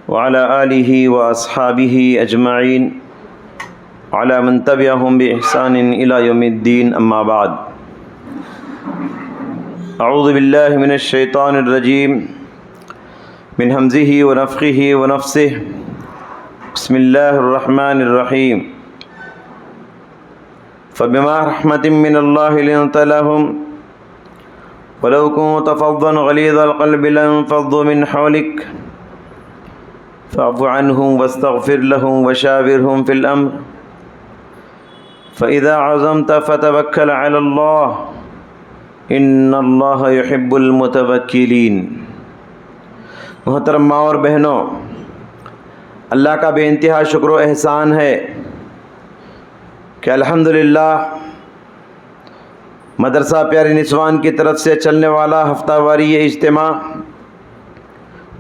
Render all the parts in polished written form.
وعلى آله وأصحابه أجمعين على من تبعهم بإحسان إلى يوم الدين أما بعد أعوذ بالله من الشيطان الرجيم من همزه ونفخه ونفسه بسم الله الرحمن الرحيم فبما رحمة من الله لنت لهم ولو كنت فظا غليظ القلب لانفضوا من حولك فاعف عنهم واستغفر لهم وشاورهم في الأمر فإذا عزمت فتوكل على الله إن الله يحب المتوكلين۔ محترم ماں اور بہنوں، اللہ کا بے انتہا شکر و احسان ہے کہ الحمدللہ مدرسہ پیارے نسوان کی طرف سے چلنے والا ہفتہ واری یہ اجتماع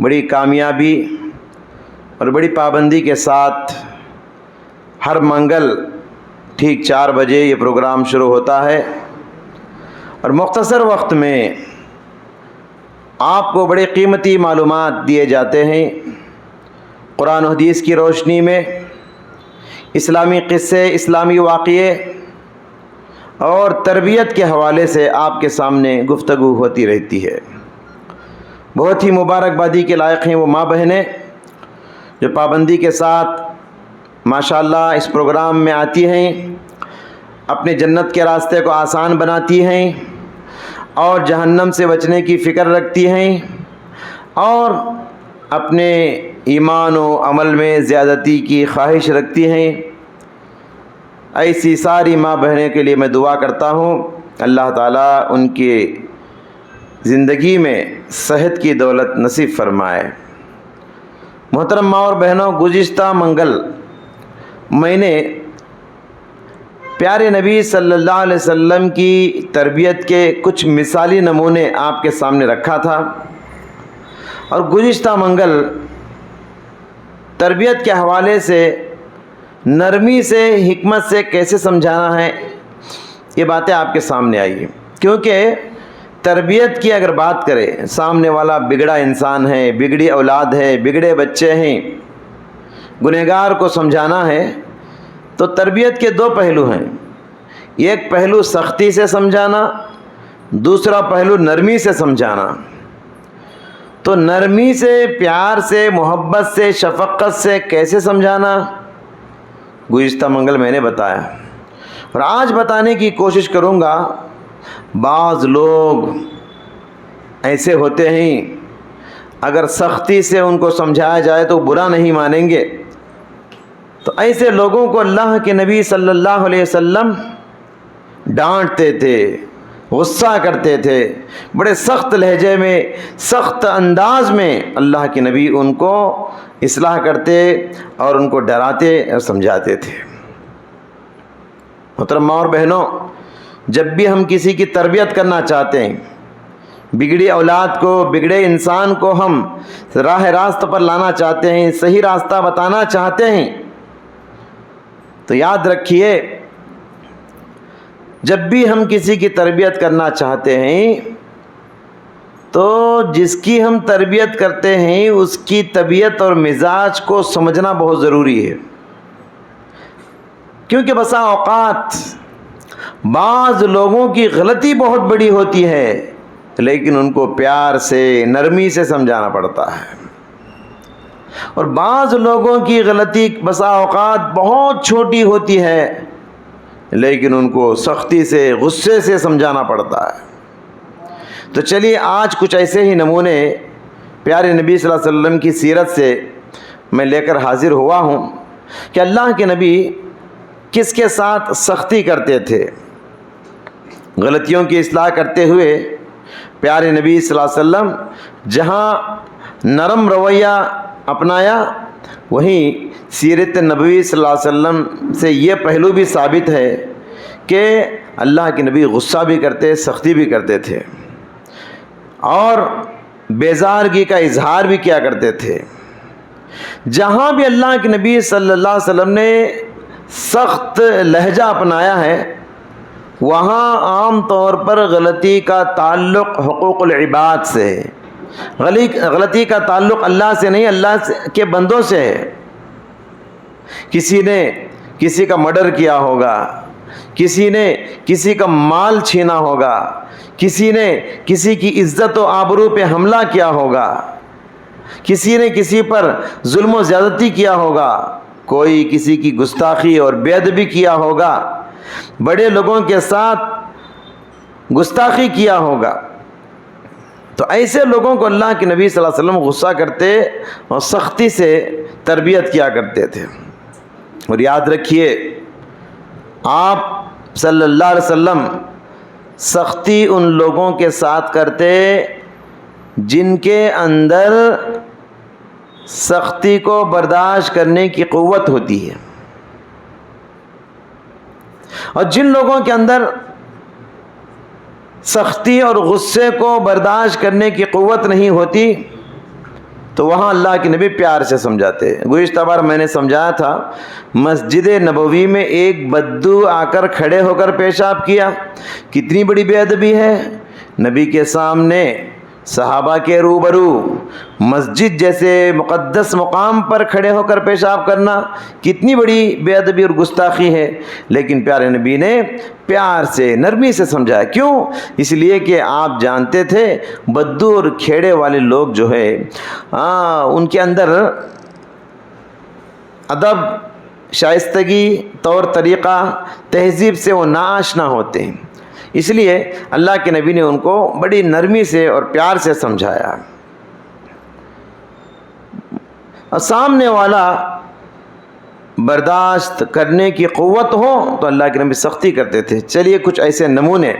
بڑی کامیابی اور بڑی پابندی کے ساتھ ہر منگل ٹھیک 4 بجے یہ پروگرام شروع ہوتا ہے اور مختصر وقت میں آپ کو بڑے قیمتی معلومات دیے جاتے ہیں۔ قرآن و حدیث کی روشنی میں اسلامی قصے، اسلامی واقعے اور تربیت کے حوالے سے آپ کے سامنے گفتگو ہوتی رہتی ہے۔ بہت ہی مبارکبادی کے لائق ہیں وہ ماں بہنیں جو پابندی کے ساتھ ماشاءاللہ اس پروگرام میں آتی ہیں، اپنے جنت کے راستے کو آسان بناتی ہیں اور جہنم سے بچنے کی فکر رکھتی ہیں اور اپنے ایمان و عمل میں زیادتی کی خواہش رکھتی ہیں۔ ایسی ساری ماں بہنیں کے لیے میں دعا کرتا ہوں اللہ تعالیٰ ان کی زندگی میں صحت کی دولت نصیب فرمائے۔ محترم ماں اور بہنوں، گزشتہ منگل میں نے پیارے نبی صلی اللہ علیہ وسلم کی تربیت کے کچھ مثالی نمونے آپ کے سامنے رکھا تھا اور گزشتہ منگل تربیت کے حوالے سے نرمی سے، حکمت سے کیسے سمجھانا ہے یہ باتیں آپ کے سامنے آئی ہیں، کیونکہ تربیت کی اگر بات کریں، سامنے والا بگڑا انسان ہے، بگڑی اولاد ہے، بگڑے بچے ہیں، گنہگار کو سمجھانا ہے تو تربیت کے 2 پہلو ہیں۔ ایک پہلو سختی سے سمجھانا، دوسرا پہلو نرمی سے سمجھانا۔ تو نرمی سے، پیار سے، محبت سے، شفقت سے کیسے سمجھانا گزشتہ منگل میں نے بتایا اور آج بتانے کی کوشش کروں گا۔ بعض لوگ ایسے ہوتے ہیں اگر سختی سے ان کو سمجھایا جائے تو برا نہیں مانیں گے، تو ایسے لوگوں کو اللہ کے نبی صلی اللہ علیہ وسلم ڈانٹتے تھے، غصہ کرتے تھے، بڑے سخت لہجے میں، سخت انداز میں اللہ کے نبی ان کو اصلاح کرتے اور ان کو ڈراتے اور سمجھاتے تھے۔ محترم ماں اور بہنوں، جب بھی ہم کسی کی تربیت کرنا چاہتے ہیں، بگڑی اولاد کو، بگڑے انسان کو ہم راہ راست پر لانا چاہتے ہیں، صحیح راستہ بتانا چاہتے ہیں، تو یاد رکھیے جب بھی ہم کسی کی تربیت کرنا چاہتے ہیں تو جس کی ہم تربیت کرتے ہیں اس کی طبیعت اور مزاج کو سمجھنا بہت ضروری ہے، کیونکہ بسا اوقات بعض لوگوں کی غلطی بہت بڑی ہوتی ہے لیکن ان کو پیار سے، نرمی سے سمجھانا پڑتا ہے، اور بعض لوگوں کی غلطی بسا اوقات بہت چھوٹی ہوتی ہے لیکن ان کو سختی سے، غصے سے سمجھانا پڑتا ہے۔ تو چلیے آج کچھ ایسے ہی نمونے پیارے نبی صلی اللہ علیہ وسلم کی سیرت سے میں لے کر حاضر ہوا ہوں کہ اللہ کے نبی کس کے ساتھ سختی کرتے تھے۔ غلطیوں کی اصلاح کرتے ہوئے پیارے نبی صلی اللہ علیہ وسلم جہاں نرم رویہ اپنایا، وہیں سیرت نبوی صلی اللہ علیہ وسلم سے یہ پہلو بھی ثابت ہے کہ اللہ کے نبی غصہ بھی کرتے، سختی بھی کرتے تھے اور بیزارگی کا اظہار بھی کیا کرتے تھے۔ جہاں بھی اللہ کے نبی صلی اللہ علیہ وسلم نے سخت لہجہ اپنایا ہے وہاں عام طور پر غلطی کا تعلق حقوق العباد سے ہے، غلطی کا تعلق اللہ سے نہیں، اللہ کے بندوں سے ہے۔ کسی نے کسی کا مرڈر کیا ہوگا، کسی نے کسی کا مال چھینا ہوگا، کسی نے کسی کی عزت و آبرو پہ حملہ کیا ہوگا، کسی نے کسی پر ظلم و زیادتی کیا ہوگا، کوئی کسی کی گستاخی اور بے ادبی کیا ہوگا، بڑے لوگوں کے ساتھ گستاخی کیا ہوگا، تو ایسے لوگوں کو اللہ کے نبی صلی اللہ علیہ وسلم غصہ کرتے اور سختی سے تربیت کیا کرتے تھے۔ اور یاد رکھیے، آپ صلی اللہ علیہ وسلم سختی ان لوگوں کے ساتھ کرتے جن کے اندر سختی کو برداشت کرنے کی قوت ہوتی ہے، اور جن لوگوں کے اندر سختی اور غصے کو برداشت کرنے کی قوت نہیں ہوتی تو وہاں اللہ کے نبی پیار سے سمجھاتے۔ گزشتہ بار میں نے سمجھایا تھا، مسجد نبوی میں ایک بدو آ کر کھڑے ہو کر پیشاب کیا، کتنی بڑی بے ادبی ہے۔ نبی کے سامنے، صحابہ کے روبرو، مسجد جیسے مقدس مقام پر کھڑے ہو کر پیشاب کرنا کتنی بڑی بے ادبی اور گستاخی ہے، لیکن پیارے نبی نے پیار سے، نرمی سے سمجھایا۔ کیوں؟ اس لیے کہ آپ جانتے تھے بدو اور کھیڑے والے لوگ جو ہے ان کے اندر ادب، شائستگی، طور طریقہ، تہذیب سے وہ ناآشنا ہوتے ہیں، اس لیے اللہ کے نبی نے ان کو بڑی نرمی سے اور پیار سے سمجھایا۔ اور سامنے والا برداشت کرنے کی قوت ہو تو اللہ کے نبی سختی کرتے تھے۔ چلیے کچھ ایسے نمونے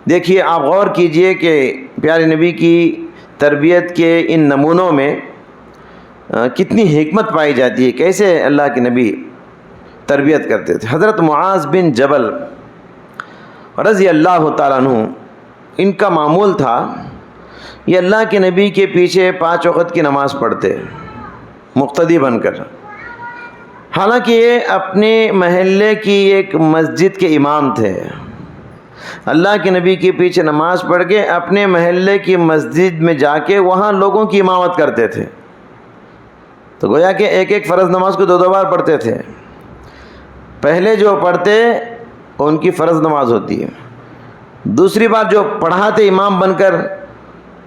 دیکھیے، آپ غور کیجئے کہ پیارے نبی کی تربیت کے ان نمونوں میں کتنی حکمت پائی جاتی ہے، کیسے اللہ کے نبی تربیت کرتے تھے۔ حضرت معاذ بن جبل رضی اللہ تعالیٰ عنہ، ان کا معمول تھا یہ اللہ کے نبی کے پیچھے 5 وقت کی نماز پڑھتے مقتدی بن کر، حالانکہ یہ اپنے محلے کی ایک مسجد کے امام تھے۔ اللہ کے نبی کے پیچھے نماز پڑھ کے اپنے محلے کی مسجد میں جا کے وہاں لوگوں کی امامت کرتے تھے، تو گویا کہ ایک ایک فرض نماز کو 2 بار پڑھتے تھے۔ پہلے جو پڑھتے ان کی فرض نماز ہوتی ہے، دوسری بار جو پڑھاتے امام بن کر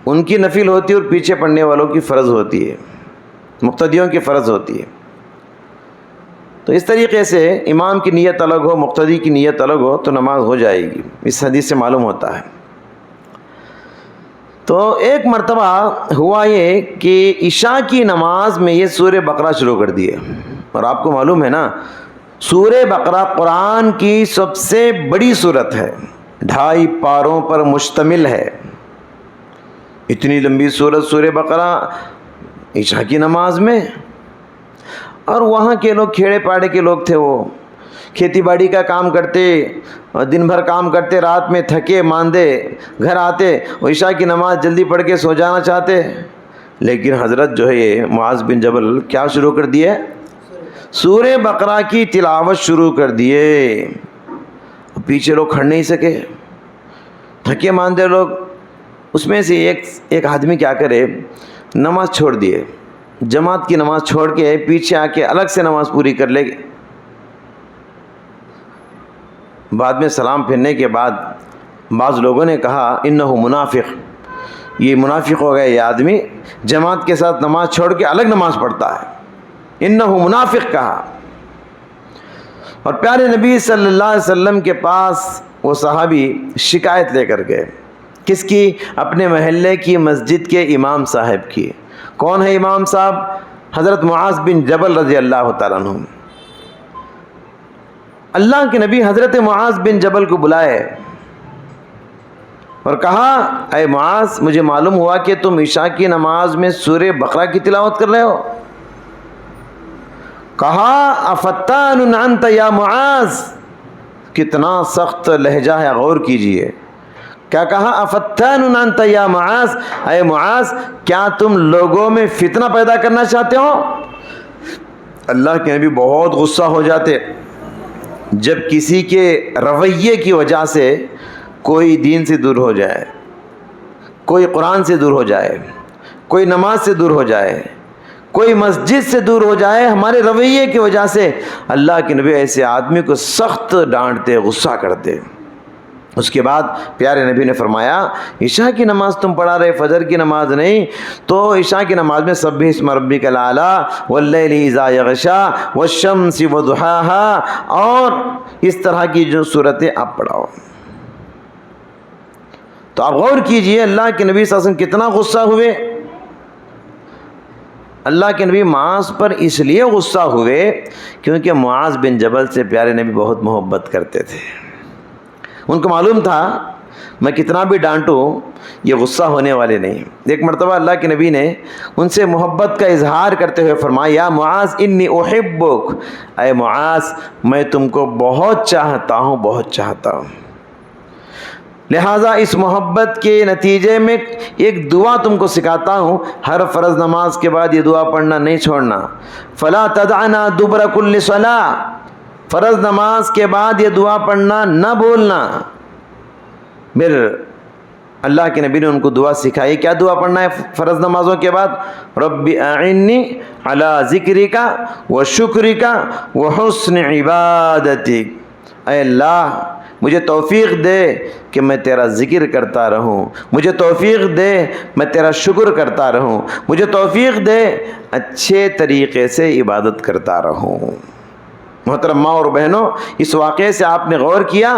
ان کی نفل ہوتی ہے، اور پیچھے پڑھنے والوں کی فرض ہوتی ہے، مقتدیوں کی فرض ہوتی ہے۔ تو اس طریقے سے امام کی نیت الگ ہو، مقتدی کی نیت الگ ہو تو نماز ہو جائے گی، اس حدیث سے معلوم ہوتا ہے۔ تو ایک مرتبہ ہوا یہ کہ عشاء کی نماز میں یہ سورہ بقرہ شروع کر دیے، اور آپ کو معلوم ہے نا سورہ بقرہ قرآن کی سب سے بڑی سورت ہے، 2.5 پاروں پر مشتمل ہے۔ اتنی لمبی سورت سورہ بقرہ عشاء کی نماز میں، اور وہاں کے لوگ کھیڑے پاڑے کے لوگ تھے، وہ کھیتی باڑی کا کام کرتے، دن بھر کام کرتے، رات میں تھکے ماندے گھر آتے، اور عشاء کی نماز جلدی پڑھ کے سو جانا چاہتے، لیکن حضرت جو ہے یہ معاذ بن جبل کیا شروع کر دیے؟ سورہ بقرہ کی تلاوت شروع کر دیے۔ پیچھے لوگ کھڑ نہیں سکے، تھکے ماندے لوگ۔ اس میں سے ایک آدمی کیا کرے، نماز چھوڑ دیے، جماعت کی نماز چھوڑ کے پیچھے آ کے الگ سے نماز پوری کر لے۔ بعد میں سلام پھرنے کے بعد بعض لوگوں نے کہا انہو منافق، یہ منافق ہو گیا، یہ آدمی جماعت کے ساتھ نماز چھوڑ کے الگ نماز پڑھتا ہے، انہو منافق کہا۔ اور پیارے نبی صلی اللہ علیہ وسلم کے پاس وہ صحابی شکایت لے کر گئے، کس کی؟ اپنے محلے کی مسجد کے امام صاحب کی۔ کون ہے امام صاحب؟ حضرت معاذ بن جبل رضی اللہ تعالیٰ عنہ۔ اللہ کے نبی حضرت معاذ بن جبل کو بلائے اور کہا اے معاذ، مجھے معلوم ہوا کہ تم عشاء کی نماز میں سورہ بقرہ کی تلاوت کر رہے ہو۔ کہا افتان انت یا معاذ، کتنا سخت لہجہ ہے، غور کیجئے۔ کیا کہا؟ افتان انت یا معاذ، اے معاذ کیا تم لوگوں میں فتنہ پیدا کرنا چاہتے ہو؟ اللہ کے نبی بہت غصہ ہو جاتے جب کسی کے رویے کی وجہ سے کوئی دین سے دور ہو جائے، کوئی قرآن سے دور ہو جائے، کوئی نماز سے دور ہو جائے، کوئی مسجد سے دور ہو جائے ہمارے رویے کی وجہ سے، اللہ کے نبی ایسے آدمی کو سخت ڈانٹتے، غصہ کرتے۔ اس کے بعد پیارے نبی نے فرمایا عشاء کی نماز تم پڑھا رہے، فجر کی نماز نہیں، تو عشاء کی نماز میں سبح اسم ربک الاعلیٰ واللیل اذا یغشی والشمس وضحاها اور اس طرح کی جو صورتیں آپ پڑھاؤ۔ تو آپ غور کیجئے اللہ کے نبی صلی اللہ علیہ وسلم کتنا غصہ ہوئے۔ اللہ کے نبی معاذ پر اس لیے غصہ ہوئے کیونکہ معاذ بن جبل سے پیارے نبی بہت محبت کرتے تھے۔ ان کو معلوم تھا میں کتنا بھی ڈانٹوں یہ غصہ ہونے والے نہیں۔ ایک مرتبہ اللہ کے نبی نے ان سے محبت کا اظہار کرتے ہوئے فرمایا یا معاذ انی احبک، اے معاذ میں تم کو بہت چاہتا ہوں، بہت چاہتا ہوں، لہٰذا اس محبت کے نتیجے میں ایک دعا تم کو سکھاتا ہوں، ہر فرض نماز کے بعد یہ دعا پڑھنا نہیں چھوڑنا، فلا تدعنا دبر کل صلاۃ، فرض نماز کے بعد یہ دعا پڑھنا نہ بولنا۔ پھر اللہ کے نبی نے ان کو دعا سکھائی، کیا دعا پڑھنا ہے فرض نمازوں کے بعد؟ رب اعنی علی ذکرک و شکرک و حسن عبادتک، اے اللہ مجھے توفیق دے کہ میں تیرا ذکر کرتا رہوں، مجھے توفیق دے میں تیرا شکر کرتا رہوں، مجھے توفیق دے اچھے طریقے سے عبادت کرتا رہوں۔ محترم ماں اور بہنوں، اس واقعے سے آپ نے غور کیا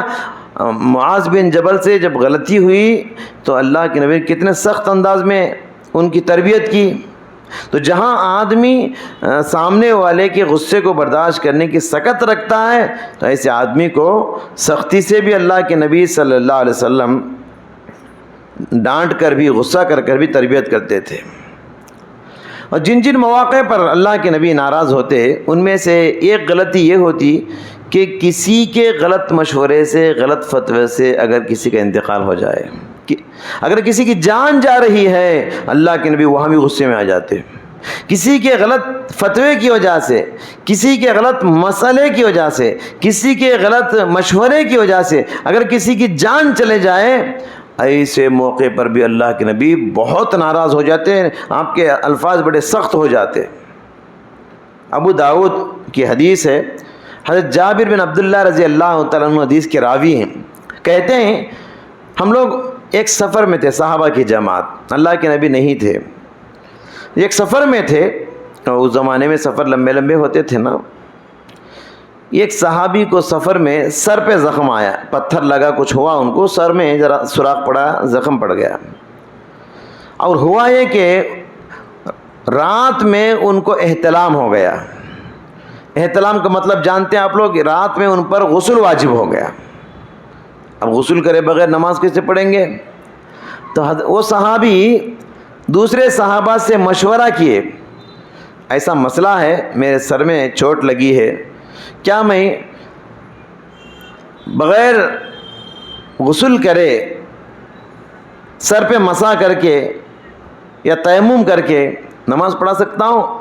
معاذ بن جبل سے جب غلطی ہوئی تو اللہ کے نبی کتنے سخت انداز میں ان کی تربیت کی۔ تو جہاں آدمی سامنے والے کے غصے کو برداشت کرنے کی سکت رکھتا ہے تو ایسے آدمی کو سختی سے بھی اللہ کے نبی صلی اللہ علیہ وسلم ڈانٹ کر بھی، غصہ کر کر بھی تربیت کرتے تھے۔ اور جن جن مواقع پر اللہ کے نبی ناراض ہوتے ان میں سے ایک غلطی یہ ہوتی کہ کسی کے غلط مشورے سے، غلط فتوے سے اگر کسی کا انتقال ہو جائے، اگر کسی کی جان جا رہی ہے، اللہ کے نبی وہاں بھی غصے میں آ جاتے۔ کسی کے غلط فتوے کی وجہ سے، کسی کے غلط مسئلے کی وجہ سے، کسی کے غلط مشورے کی وجہ سے اگر کسی کی جان چلے جائے، ایسے موقع پر بھی اللہ کے نبی بہت ناراض ہو جاتے ہیں، آپ کے الفاظ بڑے سخت ہو جاتے۔ ابو داؤد کی حدیث ہے، حضرت جابر بن عبداللہ رضی اللہ تعالیٰ عنہ حدیث کے راوی ہیں، کہتے ہیں ہم لوگ ایک سفر میں تھے، صحابہ کی جماعت، اللہ کے نبی نہیں تھے، ایک سفر میں تھے، اس زمانے میں سفر لمبے لمبے ہوتے تھے نا۔ ایک صحابی کو سفر میں سر پہ زخم آیا، پتھر لگا، کچھ ہوا، ان کو سر میں ذرا سراخ پڑا، زخم پڑ گیا، اور ہوا یہ کہ رات میں ان کو احتلام ہو گیا۔ احتلام کا مطلب جانتے ہیں آپ لوگ، رات میں ان پر غسل واجب ہو گیا۔ اب غسل کرے بغیر نماز کیسے پڑھیں گے؟ تو وہ صحابی دوسرے صحابہ سے مشورہ کیے، ایسا مسئلہ ہے، میرے سر میں چوٹ لگی ہے، کیا میں بغیر غسل کرے سر پہ مسح کر کے یا تیمم کر کے نماز پڑھا سکتا ہوں؟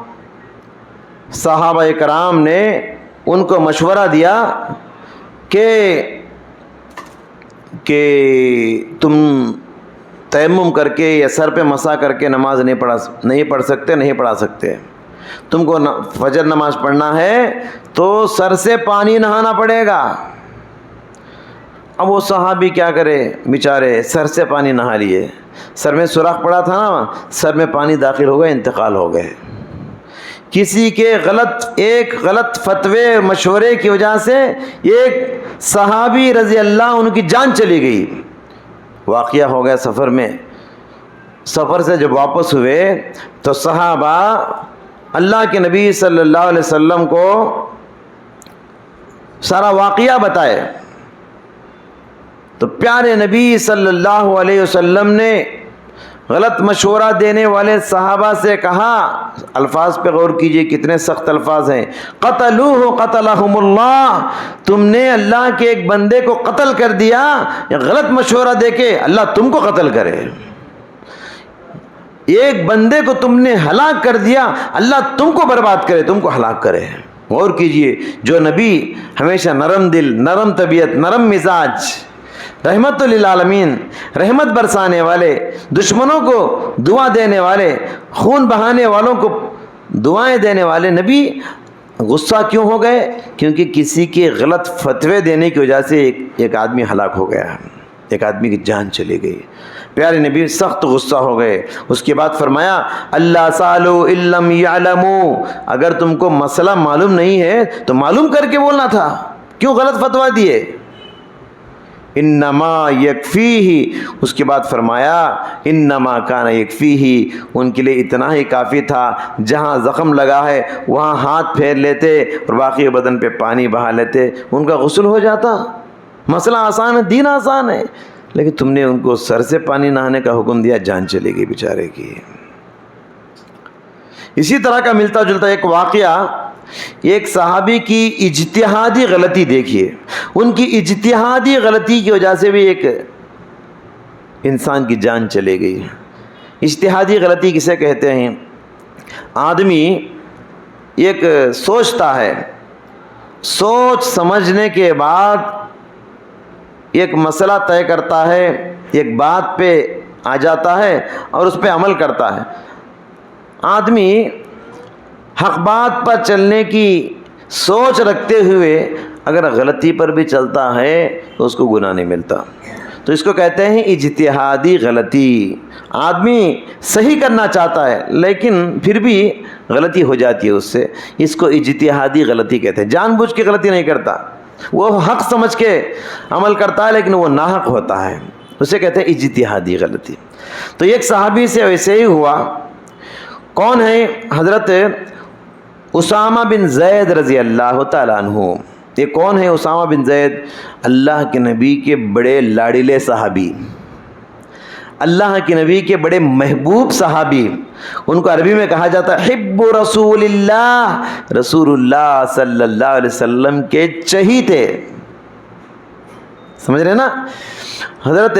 صحابہ کرام نے ان کو مشورہ دیا کہ تم تیمم کر کے یا سر پہ مسح کر کے نماز نہیں پڑھ سکتے، تم کو فجر نماز پڑھنا ہے تو سر سے پانی نہانا پڑے گا۔ اب وہ صحابی کیا کرے بیچارے، سر سے پانی نہا لیے، سر میں سوراخ پڑا تھا نا، سر میں پانی داخل ہو گئے، انتقال ہو گئے۔ کسی کے ایک غلط فتوے مشورے کی وجہ سے ایک صحابی رضی اللہ عنہ کی جان چلی گئی۔ واقعہ ہو گیا سفر میں، سفر سے جب واپس ہوئے تو صحابہ اللہ کے نبی صلی اللہ علیہ وسلم کو سارا واقعہ بتائے، تو پیارے نبی صلی اللہ علیہ وسلم نے غلط مشورہ دینے والے صحابہ سے کہا، الفاظ پہ غور کیجئے کتنے سخت الفاظ ہیں، قتلوہ قتلہم اللہ، تم نے اللہ کے ایک بندے کو قتل کر دیا، یا غلط مشورہ دے کے اللہ تم کو قتل کرے، ایک بندے کو تم نے ہلاک کر دیا، اللہ تم کو برباد کرے، تم کو ہلاک کرے۔ غور کیجئے، جو نبی ہمیشہ نرم دل، نرم طبیعت، نرم مزاج، رحمت للعالمین، رحمت برسانے والے، دشمنوں کو دعا دینے والے، خون بہانے والوں کو دعائیں دینے والے نبی غصہ کیوں ہو گئے؟ کیونکہ کسی کے غلط فتوے دینے کی وجہ سے ایک آدمی ہلاک ہو گیا، ایک آدمی کی جان چلی گئی۔ پیارے نبی سخت غصہ ہو گئے۔ اس کے بعد فرمایا اللہ سالو علم یعلمو، اگر تم کو مسئلہ معلوم نہیں ہے تو معلوم کر کے بولنا تھا، کیوں غلط فتویٰ دیے؟ انما یکفیہ، اس کے بعد فرمایا انما کان یکفیہ، ان کے لیے اتنا ہی کافی تھا، جہاں زخم لگا ہے وہاں ہاتھ پھیر لیتے اور باقی بدن پہ پانی بہا لیتے، ان کا غسل ہو جاتا۔ مسئلہ آسان ہے، دین آسان ہے، لیکن تم نے ان کو سر سے پانی نہانے کا حکم دیا، جان چلے گی بیچارے کی۔ اسی طرح کا ملتا جلتا ایک واقعہ، ایک صحابی کی اجتہادی غلطی دیکھیے، ان کی اجتہادی غلطی کی وجہ سے بھی ایک انسان کی جان چلے گئی۔ اجتہادی غلطی کسے کہتے ہیں؟ آدمی ایک سوچتا ہے، سوچ سمجھنے کے بعد ایک مسئلہ طے کرتا ہے، ایک بات پہ آ جاتا ہے اور اس پہ عمل کرتا ہے۔ آدمی حق بات پر چلنے کی سوچ رکھتے ہوئے اگر غلطی پر بھی چلتا ہے تو اس کو گناہ نہیں ملتا، تو اس کو کہتے ہیں اجتہادی غلطی۔ آدمی صحیح کرنا چاہتا ہے لیکن پھر بھی غلطی ہو جاتی ہے اس سے، اس کو اجتہادی غلطی کہتے ہیں۔ جان بوجھ کے غلطی نہیں کرتا، وہ حق سمجھ کے عمل کرتا ہے لیکن وہ ناحق ہوتا ہے، اسے کہتے ہیں اجتہادی غلطی۔ تو ایک صحابی سے ویسے ہی ہوا، کون ہے؟ حضرت اسامہ بن زید رضی اللہ تعالیٰ عنہ۔ یہ کون ہے اسامہ بن زید؟ اللہ کے نبی کے بڑے لاڈلے صحابی، اللہ کے نبی کے بڑے محبوب صحابی، ان کو عربی میں کہا جاتا ہے حب رسول اللہ، رسول اللہ صلی اللہ علیہ وسلم کے چہیتے، سمجھ رہے نا؟ حضرت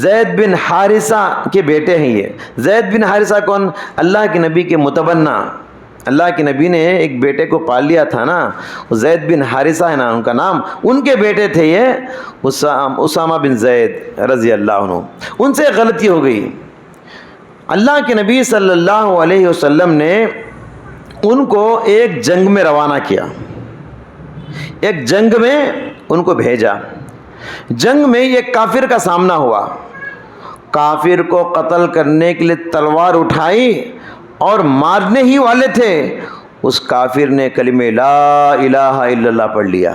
زید بن حارثہ کے بیٹے ہیں یہ۔ زید بن حارثہ کون؟ اللہ کے نبی کے متبنہ، اللہ کے نبی نے ایک بیٹے کو پال لیا تھا نا، زید بن حارثہ ہے نا ان کا نام، ان کے بیٹے تھے یہ اسامہ بن زید رضی اللہ عنہ۔ ان سے غلطی ہو گئی، اللہ کے نبی صلی اللہ علیہ وسلم نے ان کو ایک جنگ میں روانہ کیا، ایک جنگ میں ان کو بھیجا۔ جنگ میں ایک کافر کا سامنا ہوا، کافر کو قتل کرنے کے لیے تلوار اٹھائی اور مارنے ہی والے تھے، اس کافر نے کلمہ لا الہ الا اللہ پڑھ لیا،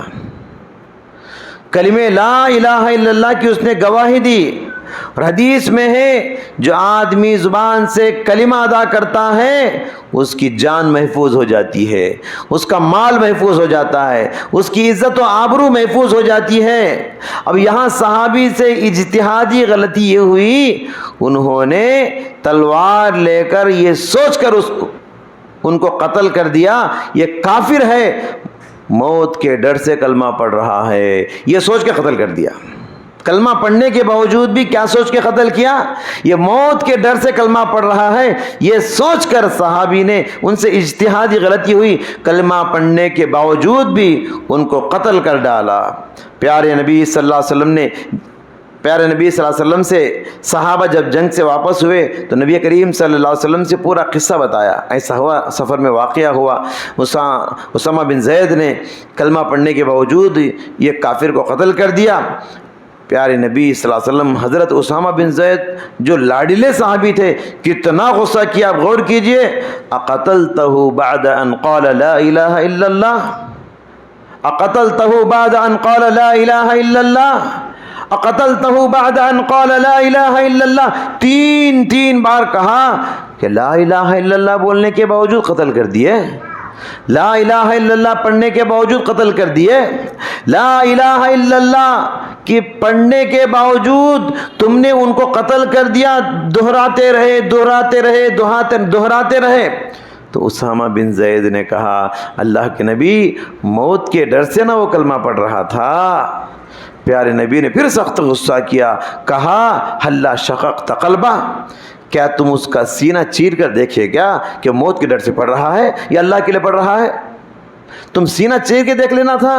کلمہ لا الہ الا اللہ کی اس نے گواہی دی۔ اور حدیث میں ہے جو آدمی زبان سے کلمہ ادا کرتا ہے اس کی جان محفوظ ہو جاتی ہے، اس کا مال محفوظ ہو جاتا ہے، اس کی عزت و آبرو محفوظ ہو جاتی ہے۔ اب یہاں صحابی سے اجتہادی غلطی یہ ہوئی، انہوں نے تلوار لے کر یہ سوچ کر ان کو قتل کر دیا، یہ کافر ہے، موت کے ڈر سے کلمہ پڑھ رہا ہے، یہ سوچ کے قتل کر دیا۔ کلمہ پڑھنے کے باوجود بھی کیا سوچ کے قتل کیا؟ یہ موت کے ڈر سے کلمہ پڑھ رہا ہے، یہ سوچ کر صحابی نے، ان سے اجتہادی غلطی ہوئی، کلمہ پڑھنے کے باوجود بھی ان کو قتل کر ڈالا۔ پیارے نبی صلی اللہ علیہ وسلم نے، پیارے نبی صلی اللہ علیہ وسلم سے صحابہ جب جنگ سے واپس ہوئے تو نبی کریم صلی اللہ علیہ وسلم سے پورا قصہ بتایا، ایسا ہوا، سفر میں واقعہ ہوا، اسامہ بن زید نے کلمہ پڑھنے کے باوجود یہ کافر کو قتل کر دیا۔ پیارے نبی صلی اللہ علیہ وسلم حضرت اسامہ بن زید جو لاڈلے صحابی تھے کتنا غصہ کیا، آپ غور کیجئے، اقتلتہ بعد ان قال لا الہ الا اللہ، اقتلتہ بعد ان قال لا الہ الا اللہ، اقتلتہ بعد ان قال لا الہ الا اللہ، تین بار کہا کہ لا الہ الا اللہ بولنے کے باوجود قتل کر دیے، لا الہ الا اللہ پڑھنے کے باوجود قتل کر دیے، لا الہ الا اللہ کہ پڑھنے کے باوجود تم نے ان کو قتل کر دیا، دہراتے رہے۔ تو اسامہ بن زید نے کہا اللہ کے نبی موت کے ڈر سے نہ وہ کلمہ پڑھ رہا تھا۔ پیارے نبی نے پھر سخت غصہ کیا، کہا ہلا شققت قلبہ، کیا تم اس کا سینہ چیر کر دیکھے کیا کہ موت کے ڈر سے پڑھ رہا ہے یا اللہ کے لیے پڑھ رہا ہے؟ تم سینہ چیر کے دیکھ لینا تھا،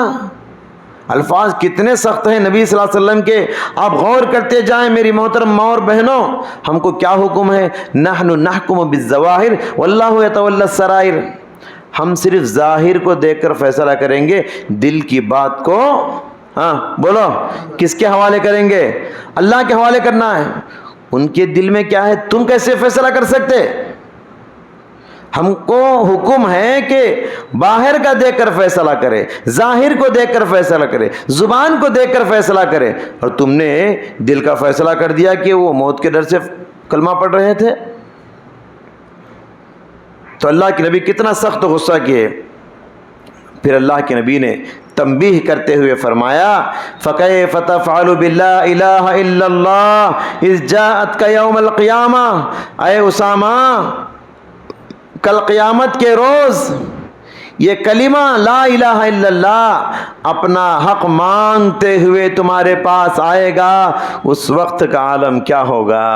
الفاظ کتنے سخت ہیں نبی صلی اللہ علیہ وسلم کے، آپ غور کرتے جائیں میری محترم ماں اور بہنوں. ہم کو کیا حکم ہے؟ نحن نحکم بالظواہر واللہ یتولی السرائر. ہم صرف ظاہر کو دیکھ کر فیصلہ کریں گے، دل کی بات کو بولو کس کے حوالے کریں گے؟ اللہ کے حوالے کرنا ہے. ان کے دل میں کیا ہے تم کیسے فیصلہ کر سکتے؟ ہم کو حکم ہے کہ باہر کا دیکھ کر فیصلہ کرے، ظاہر کو دیکھ کر فیصلہ کرے، زبان کو دیکھ کر فیصلہ کرے، اور تم نے دل کا فیصلہ کر دیا کہ وہ موت کے ڈر سے کلمہ پڑھ رہے تھے. تو اللہ کے نبی کتنا سخت غصہ کیے. پھر اللہ کے نبی نے تنبیہ کرتے ہوئے فرمایا فَكَيْفَ تَفْعَلُ بِاللَّا إِلَٰهَ إِلَّا اللَّهِ إِذْ جَاءَتْكَ يَوْمَ الْقِيَامَةِ. اے اسامہ، کل قیامت کے روز یہ کلمہ لا الہ الا اللہ اپنا حق مانگتے ہوئے تمہارے پاس آئے گا. اس وقت کا عالم کیا ہوگا؟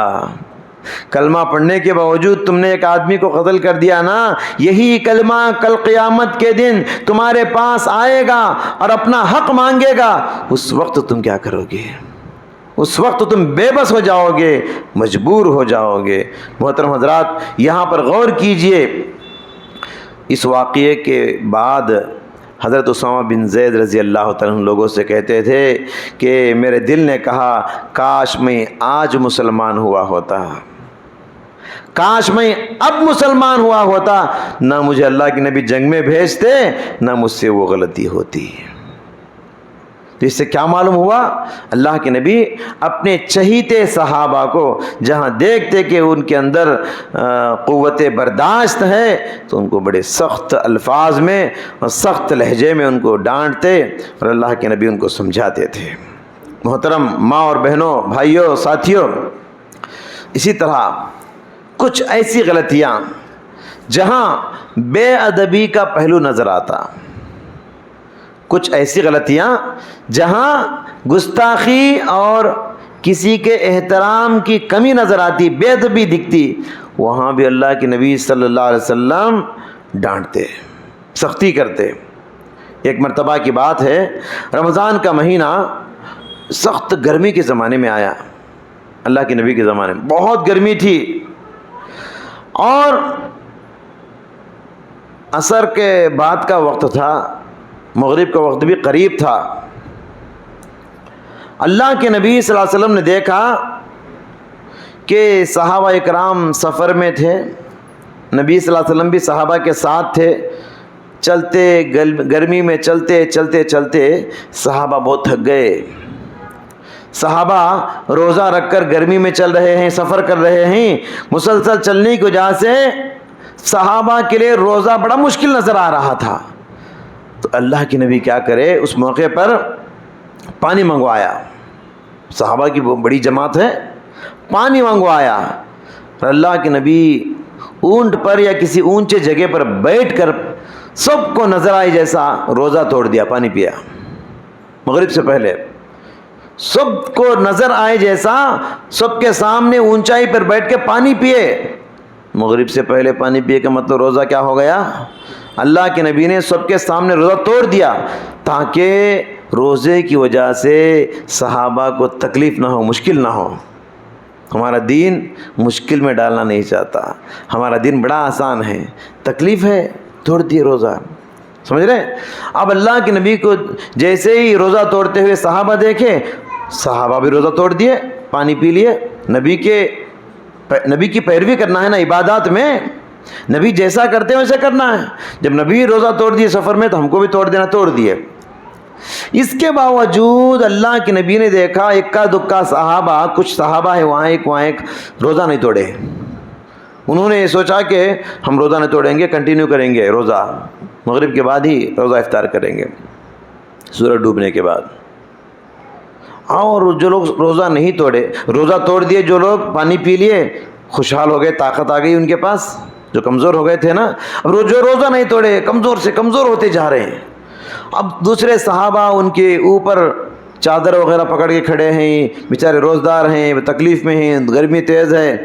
کلمہ پڑھنے کے باوجود تم نے ایک آدمی کو قتل کر دیا نا، یہی کلمہ کل قیامت کے دن تمہارے پاس آئے گا اور اپنا حق مانگے گا. اس وقت تم کیا کرو گے؟ اس وقت تم بے بس ہو جاؤ گے، مجبور ہو جاؤ گے. محترم حضرات، یہاں پر غور کیجئے. اس واقعے کے بعد حضرت اسامہ بن زید رضی اللہ تعالیٰ عنہ لوگوں سے کہتے تھے کہ میرے دل نے کہا کاش میں آج مسلمان ہوا ہوتا، کاش میں اب مسلمان ہوا ہوتا، نہ مجھے اللہ کے نبی جنگ میں بھیجتے، نہ مجھ سے وہ غلطی ہوتی. تو اس سے کیا معلوم ہوا؟ اللہ کے نبی اپنے چہیتے صحابہ کو جہاں دیکھتے کہ ان کے اندر قوت برداشت ہے تو ان کو بڑے سخت الفاظ میں اور سخت لہجے میں ان کو ڈانٹتے اور اللہ کے نبی ان کو سمجھاتے تھے. محترم ماں اور بہنوں، بھائیوں، ساتھیوں، اسی طرح کچھ ایسی غلطیاں جہاں بے ادبی کا پہلو نظر آتا، کچھ ایسی غلطیاں جہاں گستاخی اور کسی کے احترام کی کمی نظر آتی، بے ادبی دکھتی، وہاں بھی اللہ کے نبی صلی اللہ علیہ وسلم ڈانٹتے، سختی کرتے. ایک مرتبہ کی بات ہے، رمضان کا مہینہ سخت گرمی کے زمانے میں آیا. اللہ کے نبی کے زمانے میں بہت گرمی تھی اور عصر کے بعد کا وقت تھا، مغرب کا وقت بھی قریب تھا. اللہ کے نبی صلی اللہ علیہ وسلم نے دیکھا کہ صحابہ اکرام سفر میں تھے، نبی صلی اللہ علیہ وسلم بھی صحابہ کے ساتھ تھے. چلتے گرمی میں چلتے چلتے چلتے صحابہ بہت تھک گئے. صحابہ روزہ رکھ کر گرمی میں چل رہے ہیں، سفر کر رہے ہیں. مسلسل چلنے کی وجہ سے صحابہ کے لیے روزہ بڑا مشکل نظر آ رہا تھا. تو اللہ کے نبی کیا کرے، اس موقع پر پانی منگوایا. صحابہ کی بڑی جماعت ہے، پانی منگوایا اور اللہ کے نبی اونٹ پر یا کسی اونچے جگہ پر بیٹھ کر سب کو نظر آئے جیسا روزہ توڑ دیا، پانی پیا. مغرب سے پہلے سب کو نظر آئے جیسا سب کے سامنے اونچائی پر بیٹھ کے پانی پیے. مغرب سے پہلے پانی پیے کا مطلب روزہ کیا ہو گیا؟ اللہ کے نبی نے سب کے سامنے روزہ توڑ دیا تاکہ روزے کی وجہ سے صحابہ کو تکلیف نہ ہو، مشکل نہ ہو. ہمارا دین مشکل میں ڈالنا نہیں چاہتا، ہمارا دین بڑا آسان ہے. تکلیف ہے، توڑ دیے روزہ، سمجھ رہے؟ اب اللہ کے نبی کو جیسے ہی روزہ توڑتے ہوئے صحابہ دیکھے، صحابہ بھی روزہ توڑ دیے، پانی پی لیے. نبی کی پیروی کرنا ہے نا عبادات میں، نبی جیسا کرتے ہیں ویسے کرنا ہے. جب نبی روزہ توڑ دیے سفر میں تو ہم کو بھی توڑ دینا، توڑ دیے. اس کے باوجود اللہ کے نبی نے دیکھا اکا دکا صحابہ، کچھ صحابہ ہے وہاں ایک روزہ نہیں توڑے. انہوں نے سوچا کہ ہم روزہ نہیں توڑیں گے، کنٹینیو کریں گے روزہ، مغرب کے بعد ہی روزہ افطار کریں گے سورج ڈوبنے کے بعد. اور جو لوگ روزہ نہیں توڑے، روزہ توڑ دیے، جو لوگ پانی پی لیے، خوشحال ہو گئے، طاقت آ گئی ان کے پاس. جو کمزور ہو گئے تھے نا، اب جو روزہ نہیں توڑے کمزور سے کمزور ہوتے جا رہے ہیں. اب دوسرے صحابہ ان کے اوپر چادر وغیرہ پکڑ کے کھڑے ہیں، بیچارے روزدار ہیں، تکلیف میں ہیں، گرمی تیز ہے.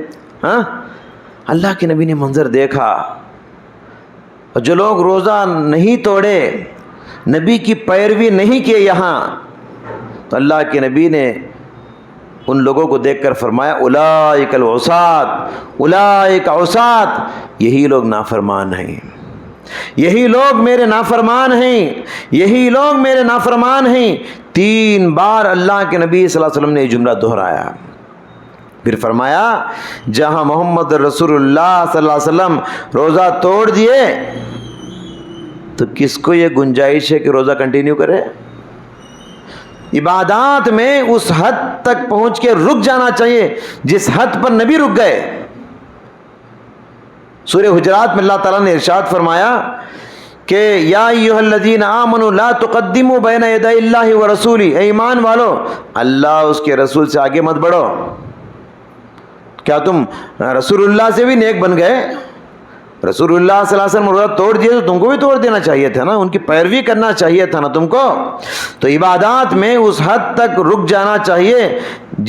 اللہ کے نبی نے منظر دیکھا، اور جو لوگ روزہ نہیں توڑے نبی کی پیروی نہیں کی یہاں، تو اللہ کے نبی نے ان لوگوں کو دیکھ کر فرمایا اولئک العصاة، اولئک عصاة، یہی لوگ نافرمان ہیں، یہی لوگ میرے نافرمان ہیں، یہی لوگ میرے نافرمان ہیں۔ 3 بار اللہ کے نبی صلی اللہ علیہ وسلم نے یہ جملہ دہرایا۔ پھر فرمایا جہاں محمد رسول اللہ صلی اللہ علیہ وسلم روزہ توڑ دیے تو کس کو یہ گنجائش ہے کہ روزہ کنٹینیو کرے؟ عبادات میں اس حد تک پہنچ کے رک جانا چاہیے جس حد پر نبی رک گئے۔ سورہ حجرات میں اللہ تعالیٰ نے ارشاد فرمایا کہ یا ایھا الذین آمنوا لا تقدموا بین یدی اللہ ورسولہ، اے ایمان والو اللہ اس کے رسول سے آگے مت بڑھو۔ کیا تم رسول اللہ سے بھی نیک بن گئے؟ رسول اللہ صلی اللہ علیہ وسلم روزہ توڑ دیے تو تم کو بھی توڑ دینا چاہیے تھا نا، ان کی پیروی کرنا چاہیے تھا نا تم کو۔ تو عبادات میں اس حد تک رک جانا چاہیے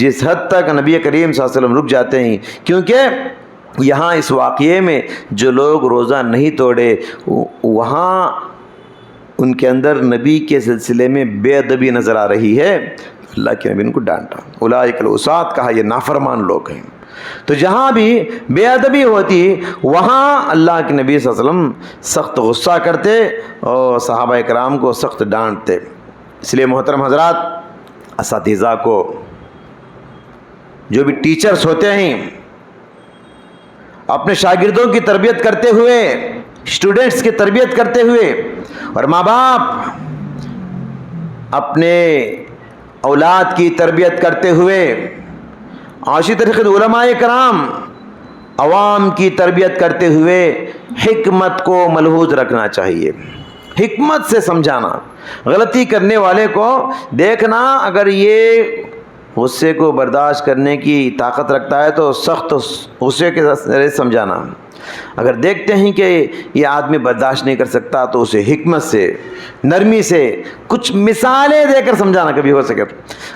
جس حد تک نبی کریم صلی اللہ علیہ وسلم رک جاتے ہیں، کیونکہ یہاں اس واقعے میں جو لوگ روزہ نہیں توڑے وہاں ان کے اندر نبی کے سلسلے میں بے ادبی نظر آ رہی ہے۔ اللہ کے نبی ان کو ڈانٹا، اولئک العصاة، کہا یہ نافرمان لوگ ہیں۔ تو جہاں بھی بے ادبی ہوتی وہاں اللہ کے نبی صلی اللہ علیہ وسلم سخت غصہ کرتے اور صحابہ کرام کو سخت ڈانٹتے۔ اس لیے محترم حضرات، اساتذہ کو، جو بھی ٹیچرز ہوتے ہیں، اپنے شاگردوں کی تربیت کرتے ہوئے، اسٹوڈنٹس کی تربیت کرتے ہوئے، اور ماں باپ اپنے اولاد کی تربیت کرتے ہوئے، اسی طریقے سے علماء کرام عوام کی تربیت کرتے ہوئے حکمت کو ملحوظ رکھنا چاہیے، حکمت سے سمجھانا، غلطی کرنے والے کو دیکھنا، اگر یہ غصے کو برداشت کرنے کی طاقت رکھتا ہے تو سخت غصے کے ذریعے سمجھانا، اگر دیکھتے ہیں کہ یہ آدمی برداشت نہیں کر سکتا تو اسے حکمت سے، نرمی سے کچھ مثالیں دے کر سمجھانا کبھی ہو سکے،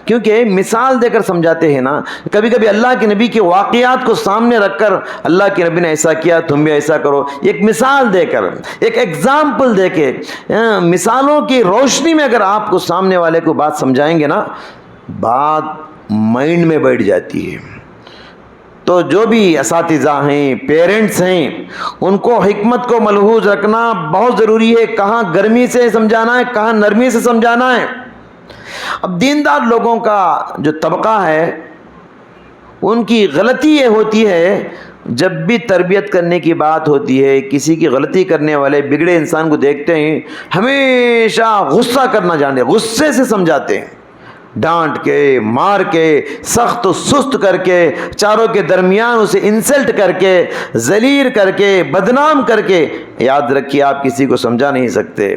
کیونکہ مثال دے کر سمجھاتے ہیں نا، کبھی کبھی اللہ کے نبی کے واقعات کو سامنے رکھ کر اللہ کے نبی نے ایسا کیا تم بھی ایسا کرو، ایک مثال دے کر، ایک ایگزامپل دے کے، مثالوں کی روشنی میں اگر آپ کو سامنے والے کو بات سمجھائیں گے نا، بات مائنڈ میں بیٹھ جاتی ہے۔ تو جو بھی اساتذہ ہیں، پیرنٹس ہیں، ان کو حکمت کو ملحوظ رکھنا بہت ضروری ہے، کہاں گرمی سے سمجھانا ہے، کہاں نرمی سے سمجھانا ہے۔ اب دیندار لوگوں کا جو طبقہ ہے ان کی غلطی یہ ہوتی ہے، جب بھی تربیت کرنے کی بات ہوتی ہے، کسی کی غلطی کرنے والے بگڑے انسان کو دیکھتے ہیں، ہمیشہ غصہ کرنا جانتے، غصے سے سمجھاتے ہیں، ڈانٹ کے، مار کے، سخت و سست کر کے، چاروں کے درمیان اسے انسلٹ کر کے، ذلیل کر کے، بدنام کر کے۔ یاد رکھیے آپ کسی کو سمجھا نہیں سکتے۔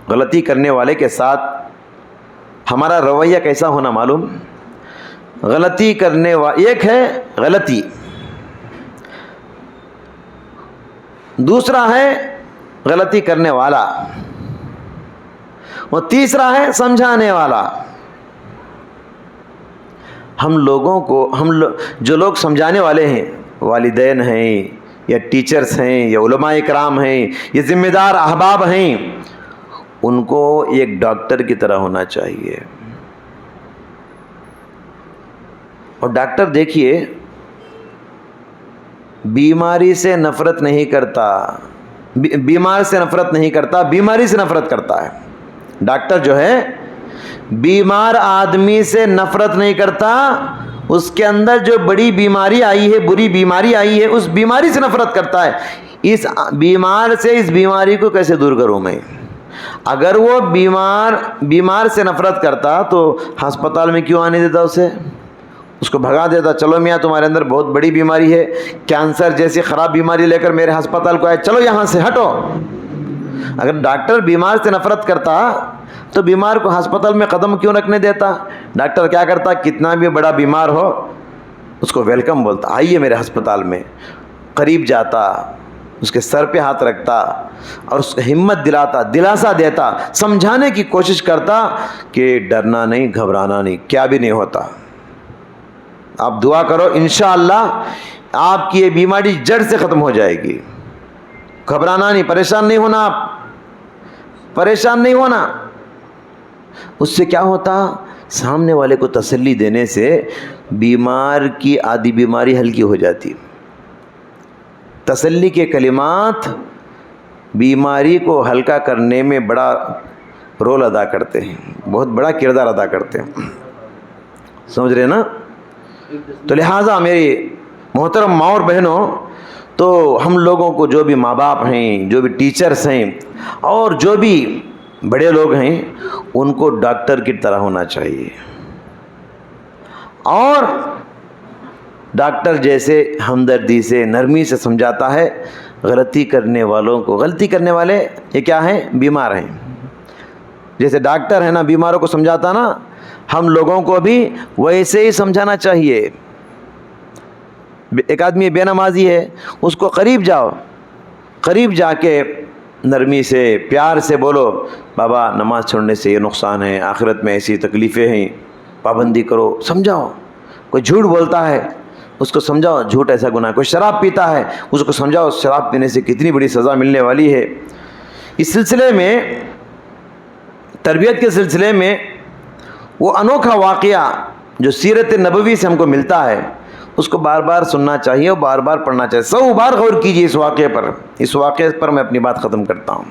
غلطی کرنے والے کے ساتھ ہمارا رویہ کیسا ہونا معلوم؟ غلطی کرنے ایک ہے غلطی، دوسرا ہے غلطی کرنے والا، اور تیسرا ہے سمجھانے والا۔ ہم لوگوں کو جو لوگ سمجھانے والے ہیں، والدین ہیں یا ٹیچرز ہیں یا علماء کرام ہیں یا ذمہ دار احباب ہیں، ان کو ایک ڈاکٹر کی طرح ہونا چاہیے۔ اور ڈاکٹر دیکھیے بیماری سے نفرت نہیں کرتا، بیمار سے نفرت نہیں کرتا، بیماری سے نفرت کرتا ہے۔ ڈاکٹر جو ہے بیمار آدمی سے نفرت نہیں کرتا، اس کے اندر جو بڑی بیماری آئی ہے، بری بیماری آئی ہے، اس بیماری سے نفرت کرتا ہے۔ اس بیمار سے اس بیماری کو کیسے دور کروں میں؟ اگر وہ بیمار سے نفرت کرتا تو ہسپتال میں کیوں آنے دیتا اسے؟ اس کو بھگا دیتا، چلو میاں تمہارے اندر بہت بڑی بیماری ہے، کینسر جیسی خراب بیماری لے کر میرے ہسپتال کو آئے، چلو یہاں سے ہٹو۔ اگر ڈاکٹر بیمار سے نفرت کرتا تو بیمار کو ہسپتال میں قدم کیوں رکھنے دیتا؟ ڈاکٹر کیا کرتا؟ کتنا بھی بڑا بیمار ہو اس کو ویلکم بولتا، آئیے میرے ہسپتال میں، قریب جاتا، اس کے سر پہ ہاتھ رکھتا اور اس کو ہمت دلاتا، دلاسا دیتا، سمجھانے کی کوشش کرتا کہ ڈرنا نہیں، گھبرانا نہیں، کیا بھی نہیں ہوتا، آپ دعا کرو، انشاءاللہ آپ کی یہ بیماری جڑ سے ختم ہو جائے گی، گھبرانا نہیں، پریشان نہیں ہونا آپ۔ پریشان نہیں ہونا. اس سے کیا ہوتا؟ سامنے والے کو تسلی دینے سے بیمار کی آدھی بیماری ہلکی ہو جاتی. تسلی کے کلمات بیماری کو ہلکا کرنے میں بڑا رول ادا کرتے ہیں، بہت بڑا کردار ادا کرتے ہیں. سمجھ رہے نا؟ تو لہٰذا میری محترم ماں اور بہنوں، تو ہم لوگوں کو جو بھی ماں باپ ہیں، جو بھی ٹیچرز ہیں اور جو بھی بڑے لوگ ہیں، ان کو ڈاکٹر کی طرح ہونا چاہیے. اور ڈاکٹر جیسے ہمدردی سے، نرمی سے سمجھاتا ہے. غلطی کرنے والوں کو، غلطی کرنے والے یہ کیا ہیں؟ بیمار ہیں. جیسے ڈاکٹر ہے نا بیماروں کو سمجھاتا نا، ہم لوگوں کو بھی ویسے ہی سمجھانا چاہیے. ایک آدمی بے نمازی ہے، اس کو قریب جاؤ، قریب جا کے نرمی سے، پیار سے بولو، بابا نماز چھوڑنے سے یہ نقصان ہے، آخرت میں ایسی تکلیفیں ہیں، پابندی کرو. سمجھاؤ. کوئی جھوٹ بولتا ہے اس کو سمجھاؤ جھوٹ ایسا گناہ ہے. کوئی شراب پیتا ہے اس کو سمجھاؤ شراب پینے سے کتنی بڑی سزا ملنے والی ہے. اس سلسلے میں، تربیت کے سلسلے میں، وہ انوکھا واقعہ جو سیرت نبوی سے ہم کو ملتا ہے، اس کو بار بار سننا چاہیے اور بار بار پڑھنا چاہیے. 100 بار غور کیجیے اس واقعے پر. اس واقعے پر میں اپنی بات ختم کرتا ہوں.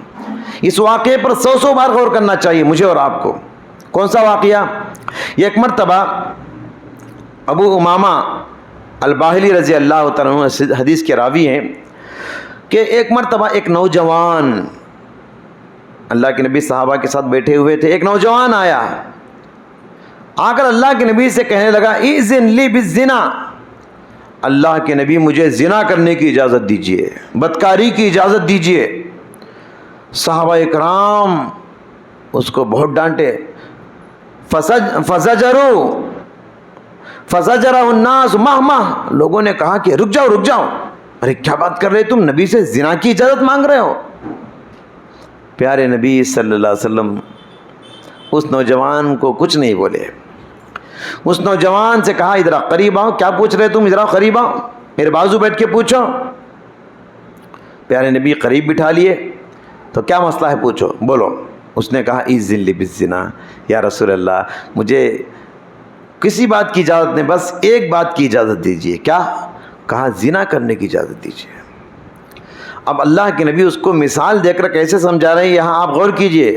اس واقعے پر 100 بار غور کرنا چاہیے مجھے اور آپ کو. کون سا واقعہ؟ یہ ایک مرتبہ ابو امامہ الباہلی رضی اللہ تعالیٰ عنہ حدیث کے راوی ہیں کہ ایک مرتبہ ایک نوجوان، اللہ کے نبی صحابہ کے ساتھ بیٹھے ہوئے تھے، ایک نوجوان آیا، آ کر اللہ کے نبی سے کہنے لگا اذن لی بالزنا، اللہ کے نبی مجھے زنا کرنے کی اجازت دیجیے، بدکاری کی اجازت دیجیے. صحابہ اکرام اس کو بہت ڈانٹے. فزجرہ الناس مہما، لوگوں نے کہا کہ رک جاؤ رک جاؤ، ارے کیا بات کر رہے تم، نبی سے زنا کی اجازت مانگ رہے ہو. پیارے نبی صلی اللہ علیہ وسلم اس نوجوان کو کچھ نہیں بولے. اس نوجوان سے کہا ادھر قریب آؤ، کیا پوچھ رہے تم، ادھر قریب آؤ، میرے بازو بیٹھ کے پوچھو. پیارے نبی قریب بٹھا لیے. تو کیا مسئلہ ہے پوچھو، بولو. اس نے کہا اذن لی بالزنا، یا رسول اللہ مجھے کسی بات کی اجازت نہیں، بس ایک بات کی اجازت دیجیے. کیا؟ کہا زنا کرنے کی اجازت دیجیے. اب اللہ کے نبی اس کو مثال دے کر کیسے سمجھا رہے ہیں، یہاں آپ غور کیجئے.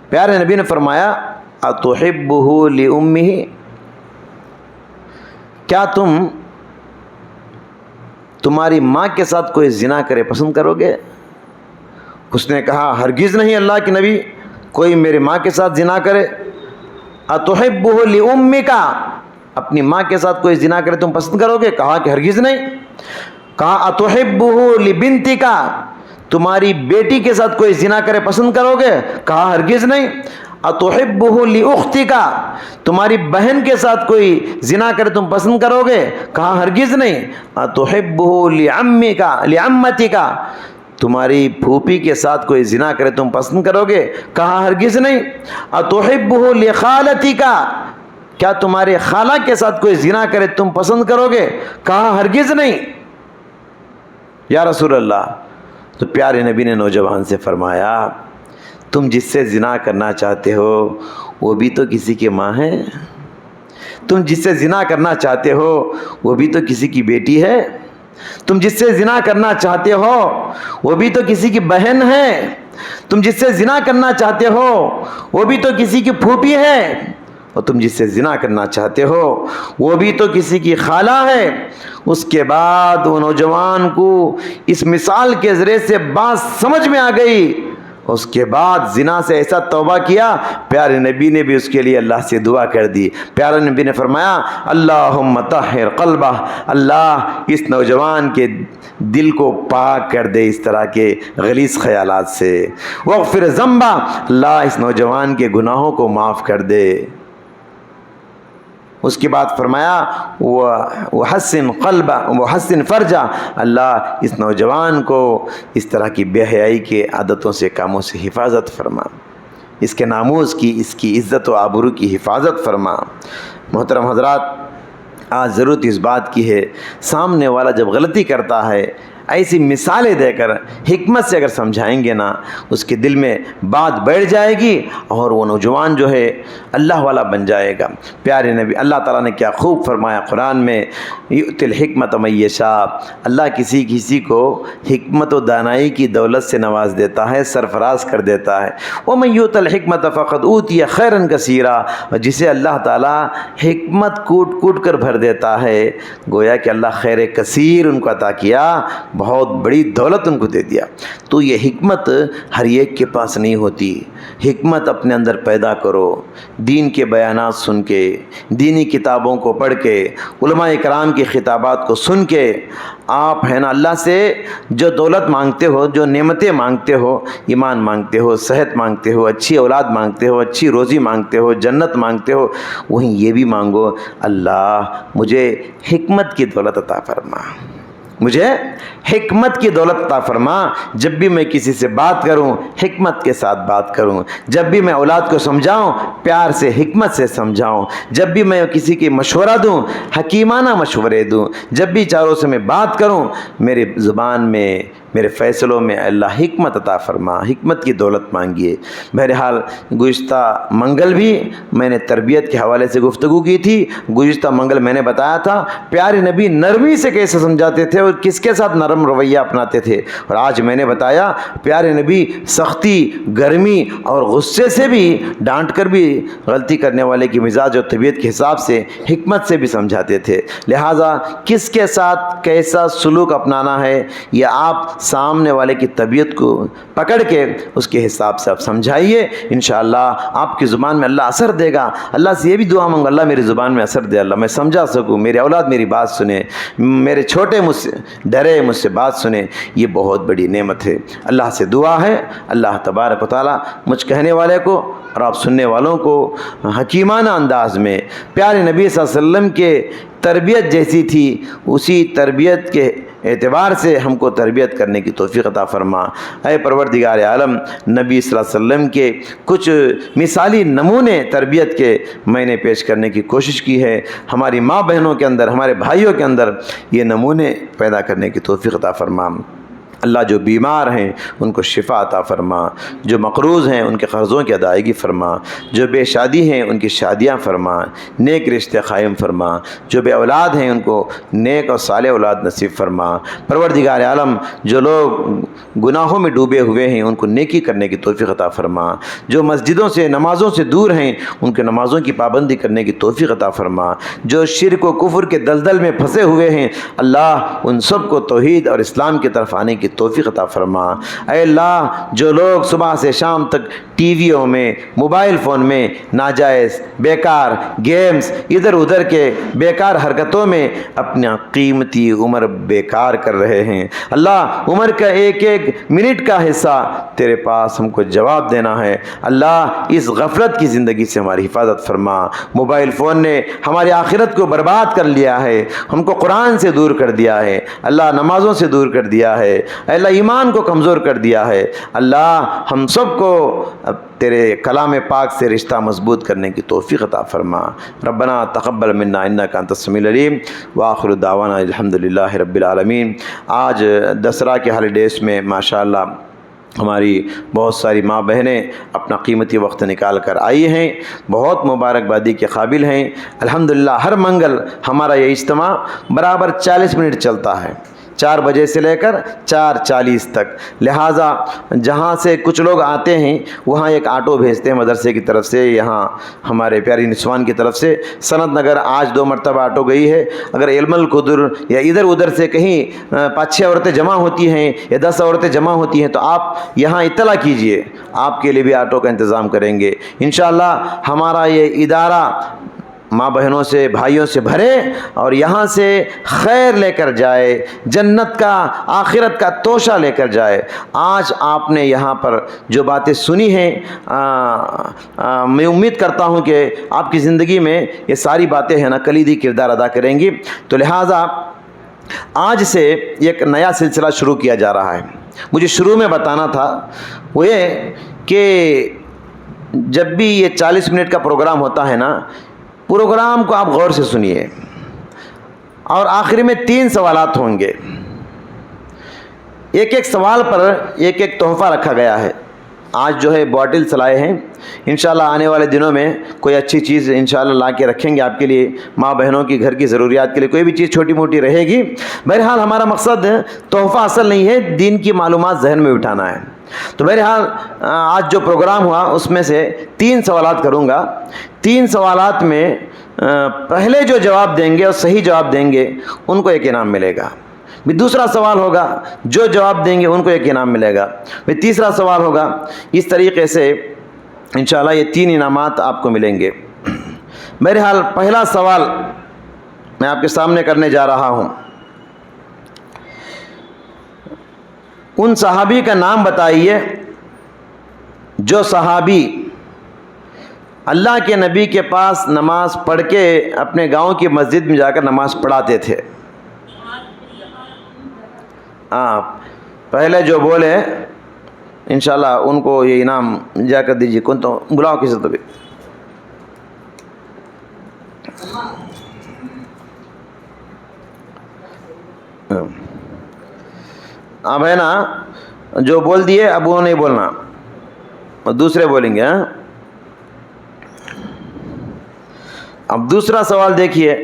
پیارے نبی نے فرمایا اتحبہ لامہ، کیا تمہاری ماں کے ساتھ کوئی زنا کرے پسند کرو گے؟ اس نے کہا ہرگز نہیں اللہ کے نبی، کوئی میری ماں کے ساتھ زنا کرے. اتحبہ لامک، اپنی ماں کے ساتھ کوئی زنا کرے تم پسند کرو گے؟ کہا کہ ہرگز نہیں. کہا اتحبہ لبنتک، تمہاری بیٹی کے ساتھ کوئی زنا کرے پسند کرو گے؟ کہا ہرگز نہیں. اتحبہ لاختک، تمہاری بہن کے ساتھ کوئی زنا کرے تم پسند کرو گے؟ کہا ہرگز نہیں. اتحبہ لعمتک، تمہاری پھوپھی کے ساتھ کوئی زنا کرے تم پسند کرو گے؟ کہا ہرگز نہیں. اتحبہ لخالتک، کیا تمہارے خالہ کے ساتھ کوئی زنا کرے تم پسند کرو گے؟ کہا ہرگز نہیں. یا رسول اللہ، تو پیارے نبی نے نوجوان سے فرمایا تم جس سے زنا کرنا چاہتے ہو وہ بھی تو کسی کی ماں ہے، تم جس سے زنا کرنا چاہتے ہو وہ بھی تو کسی کی بیٹی ہے، تم جس سے زنا کرنا چاہتے ہو وہ بھی تو کسی کی بہن ہے، تم جس سے زنا کرنا چاہتے ہو وہ بھی تو کسی کی پھوپھی ہے، اور تم جس سے زنا کرنا چاہتے ہو وہ بھی تو کسی کی خالہ ہے. اس کے بعد وہ نوجوان کو اس مثال کے ذریعے سے بات سمجھ میں آ گئی. اس کے بعد زنا سے ایسا توبہ کیا، پیارے نبی نے بھی اس کے لیے اللہ سے دعا کر دی. پیارے نبی نے فرمایا اللہم طہر قلبہ، اللہ اس نوجوان کے دل کو پاک کر دے اس طرح کے غلیظ خیالات سے. واغفر ذنبہ، اللہ اس نوجوان کے گناہوں کو معاف کر دے. اس کے بعد فرمایا وحسن قلبہ وحسن فرجہ، اللہ اس نوجوان کو اس طرح کی بے حیائی کے عادتوں سے، کاموں سے حفاظت فرما، اس کے ناموس کی، اس کی عزت و آبرو کی حفاظت فرما. محترم حضرات، آج ضرورت اس بات کی ہے، سامنے والا جب غلطی کرتا ہے ایسی مثالیں دے کر حکمت سے اگر سمجھائیں گے نا، اس کے دل میں بات بیٹھ جائے گی اور وہ نوجوان جو ہے اللہ والا بن جائے گا۔ پیارے نبی اللہ تعالیٰ نے کیا خوب فرمایا قرآن میں، یؤتی الحکمت من یشاء، اللہ کسی کو حکمت و دانائی کی دولت سے نواز دیتا ہے، سرفراز کر دیتا ہے۔ ومن یؤت الحکمت فقد اوتی خیرا کثیرا، اور جسے اللہ تعالیٰ حکمت کوٹ کوٹ کر بھر دیتا ہے، گویا کہ اللہ خیر کثیر ان کو عطا کیا، بہت بڑی دولت ان کو دے دیا۔ تو یہ حکمت ہر ایک کے پاس نہیں ہوتی۔ حکمت اپنے اندر پیدا کرو، دین کے بیانات سن کے، دینی کتابوں کو پڑھ کے، علماء کرام کی خطابات کو سن کے، آپ ہے نا اللہ سے جو دولت مانگتے ہو، جو نعمتیں مانگتے ہو، ایمان مانگتے ہو، صحت مانگتے ہو، اچھی اولاد مانگتے ہو، اچھی روزی مانگتے ہو، جنت مانگتے ہو، وہیں یہ بھی مانگو، اللہ مجھے حکمت کی دولت عطا فرما، مجھے حکمت کی دولت عطا فرما۔ جب بھی میں کسی سے بات کروں حکمت کے ساتھ بات کروں، جب بھی میں اولاد کو سمجھاؤں پیار سے حکمت سے سمجھاؤں، جب بھی میں کسی کی مشورہ دوں حکیمانہ مشورے دوں، جب بھی چاروں سے میں بات کروں میری زبان میں، میرے فیصلوں میں اللہ حکمت عطا فرما، حکمت کی دولت مانگیے۔ بہرحال گزشتہ منگل بھی میں نے تربیت کے حوالے سے گفتگو کی تھی۔ گزشتہ منگل میں نے بتایا تھا پیارے نبی نرمی سے کیسے سمجھاتے تھے اور کس کے ساتھ نرم رویہ اپناتے تھے، اور آج میں نے بتایا پیارے نبی سختی، گرمی اور غصے سے بھی، ڈانٹ کر بھی غلطی کرنے والے کی مزاج اور طبیعت کے حساب سے حکمت سے بھی سمجھاتے تھے۔ لہٰذا کس کے ساتھ کیسا سلوک اپنانا ہے یہ آپ سامنے والے کی طبیعت کو پکڑ کے اس کے حساب سے آپ سمجھائیے، انشاءاللہ آپ کی زبان میں اللہ اثر دے گا۔ اللہ سے یہ بھی دعا مانگو، اللہ میری زبان میں اثر دے، اللہ میں سمجھا سکوں، میرے اولاد میری بات سنے، میرے چھوٹے مجھ سے ڈرے، مجھ سے بات سنے، یہ بہت بڑی نعمت ہے۔ اللہ سے دعا ہے اللہ تبارک و تعالیٰ مجھ کہنے والے کو اور آپ سننے والوں کو حکیمانہ انداز میں پیارے نبی صلی اللہ علیہ وسلم کے تربیت جیسی تھی اسی تربیت کے اعتبار سے ہم کو تربیت کرنے کی توفیق عطا فرما۔ اے پروردگار عالم، نبی صلی اللہ علیہ وسلم کے کچھ مثالی نمونے تربیت کے میں نے پیش کرنے کی کوشش کی ہے، ہماری ماں بہنوں کے اندر، ہمارے بھائیوں کے اندر یہ نمونے پیدا کرنے کی توفیق عطا فرما۔ اللہ جو بیمار ہیں ان کو شفا عطا فرما، جو مقروض ہیں ان کے قرضوں کی ادائیگی فرما، جو بے شادی ہیں ان کی شادیاں فرما، نیک رشتے قائم فرما، جو بے اولاد ہیں ان کو نیک اور صالح اولاد نصیب فرما۔ پروردگار عالم جو لوگ گناہوں میں ڈوبے ہوئے ہیں ان کو نیکی کرنے کی توفیق عطا فرما، جو مسجدوں سے نمازوں سے دور ہیں ان کے نمازوں کی پابندی کرنے کی توفیق عطا فرما، جو شرک و کفر کے دلدل میں پھنسے ہوئے ہیں اللہ ان سب کو توحید اور اسلام کی طرف آنے کی توفیق عطا فرما۔ اے اللہ جو لوگ صبح سے شام تک ٹی ویوں میں، موبائل فون میں ناجائز بیکار گیمز، ادھر ادھر کے بیکار حرکتوں میں اپنا قیمتی عمر بیکار کر رہے ہیں، اللہ عمر کا ایک ایک منٹ کا حصہ تیرے پاس ہم کو جواب دینا ہے، اللہ اس غفلت کی زندگی سے ہماری حفاظت فرما۔ موبائل فون نے ہماری آخرت کو برباد کر لیا ہے، ہم کو قرآن سے دور کر دیا ہے، اللہ نمازوں سے دور کر دیا ہے، اللہ ایمان کو کمزور کر دیا ہے۔ اللہ ہم سب کو اب تیرے کلام پاک سے رشتہ مضبوط کرنے کی توفیق عطا فرما۔ ربنا تقبل منا انک انت السمیع العلیم وآخر دعوانا الحمدللہ رب العالمین۔ آج دسہرہ کے ہالیڈیز میں ماشاءاللہ ہماری بہت ساری ماں بہنیں اپنا قیمتی وقت نکال کر آئی ہیں، بہت مبارکبادی کے قابل ہیں۔ الحمدللہ ہر منگل ہمارا یہ اجتماع برابر 40 منٹ چلتا ہے، 4 بجے سے لے کر 4:40 تک، لہٰذا جہاں سے کچھ لوگ آتے ہیں وہاں ایک آٹو بھیجتے ہیں مدرسے کی طرف سے، یہاں ہمارے پیاری نسوان کی طرف سے سنت نگر آج 2 مرتبہ آٹو گئی ہے۔ اگر علم القدر یا ادھر ادھر سے کہیں 5-6 عورتیں جمع ہوتی ہیں یا 10 عورتیں جمع ہوتی ہیں تو آپ یہاں اطلاع کیجئے، آپ کے لیے بھی آٹو کا انتظام کریں گے انشاءاللہ۔ ہمارا یہ ادارہ ماں بہنوں سے، بھائیوں سے بھرے اور یہاں سے خیر لے کر جائے، جنت کا، آخرت کا توشہ لے کر جائے۔ آج آپ نے یہاں پر جو باتیں سنی ہیں میں امید کرتا ہوں کہ آپ کی زندگی میں یہ ساری باتیں ہیں نا کلیدی کردار ادا کریں گی، تو لہٰذا آج سے ایک نیا سلسلہ شروع کیا جا رہا ہے۔ مجھے شروع میں بتانا تھا وہ یہ کہ جب بھی یہ 40 منٹ کا پروگرام ہوتا ہے نا، پروگرام کو آپ غور سے سنیے اور آخری میں 3 سوالات ہوں گے۔ ایک ایک سوال پر ایک ایک تحفہ رکھا گیا ہے. آج جو ہے باٹلس لائے ہیں، انشاءاللہ آنے والے دنوں میں کوئی اچھی چیز انشاءاللہ لا کے رکھیں گے آپ کے لیے، ماں بہنوں کی گھر کی ضروریات کے لیے کوئی بھی چیز چھوٹی موٹی رہے گی. بہرحال ہمارا مقصد تحفہ اصل نہیں ہے، دین کی معلومات ذہن میں بٹھانا ہے. تو بہرحال آج جو پروگرام ہوا اس میں سے 3 سوالات کروں گا. 3 سوالات میں پہلے جو جواب دیں گے اور صحیح جواب دیں گے ان کو ایک انعام ملے گا. بھی دوسرا سوال ہوگا، جو جواب دیں گے ان کو ایک انعام ملے گا. پھر تیسرا سوال ہوگا. اس طریقے سے انشاءاللہ یہ 3 انعامات آپ کو ملیں گے. بہرحال پہلا سوال میں آپ کے سامنے کرنے جا رہا ہوں. ان صحابی کا نام بتائیے جو صحابی اللہ کے نبی کے پاس نماز پڑھ کے اپنے گاؤں کی مسجد میں جا کر نماز پڑھاتے تھے. پہلے جو بولے انشاءاللہ ان کو یہ انعام جا کر دیجیے. کون تو بلاؤ کسی تو بھی. اب ہے نا، جو بول دیے اب وہ نہیں بولنا، دوسرے بولیں گے. اب دوسرا سوال دیکھیے.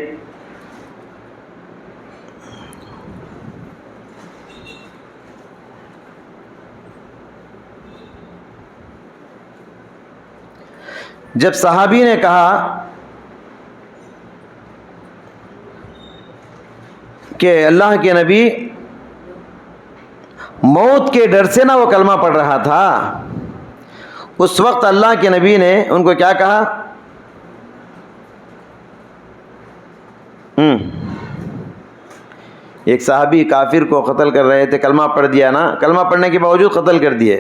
جب صحابی نے کہا کہ اللہ کے نبی موت کے ڈر سے نہ وہ کلمہ پڑھ رہا تھا، اس وقت اللہ کے نبی نے ان کو کیا کہا؟ ایک صحابی کافر کو قتل کر رہے تھے، کلمہ پڑھ دیا نا، کلمہ پڑھنے کے باوجود قتل کر دیے.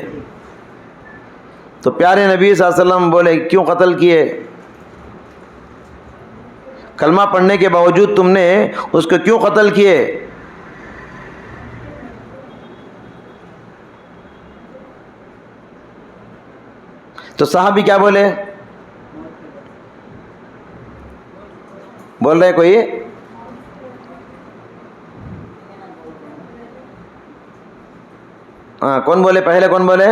تو پیارے نبی صلی اللہ علیہ وسلم بولے کیوں قتل کیے؟ کلمہ پڑھنے کے باوجود تم نے اس کو کیوں قتل کیے؟ تو صحابی کیا بولے؟ بول رہے کوئی؟ کون بولے؟ پہلے کون بولے؟